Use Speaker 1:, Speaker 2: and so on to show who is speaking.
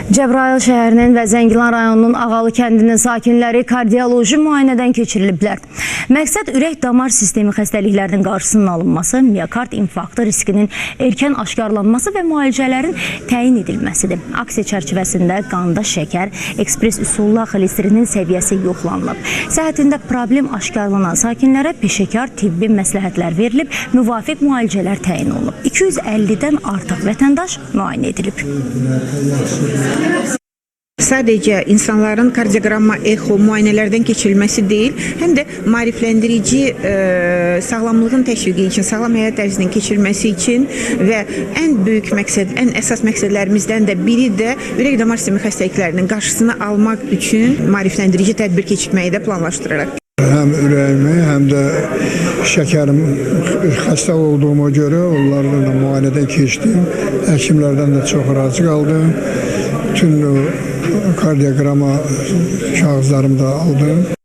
Speaker 1: Cəbrayıl şəhərinin və Zəngilan rayonunun Ağalı kəndinin sakinləri kardioloji müayinədən keçiriliblər. Məqsəd ürək-damar sistemi xəstəliklərinin qarşısının alınması, miokard infarktı riskinin erkən aşkarlanması və müalicələrin təyin edilməsidir. Aksiya çərçivəsində qanda şəkər, ekspres üsulla xolesterinin səviyyəsi yoxlanılıb. Səhhətində problem aşkarlanan sakinlərə peşəkar tibbi məsləhətlər verilib, müvafiq müalicələr təyin olunub. 250-dən artıq vətəndaş müayinə edilib.
Speaker 2: Sadəcə insanların kardioqramma, echo müayinələrdən keçirilməsi deyil, həm də maarifləndirici sağlamlığın təşviqi üçün, sağlam həyat tərzinin keçirilməsi üçün və ən böyük məqsəd, ən əsas məqsədlərimizdən də biri də ürək-damar sistemi xəstəliklərinin qarşısını almaq üçün maarifləndirici tədbir keçirməyi də planlaşdırırıq.
Speaker 3: Həm ürəyimi, həm də şəkərim xəstə olduğuma görə onlarla da müayinədən keçdim. Həkimlərdən də çox razı qaldım. Bütün kardioqramma kağızlarımı da aldım.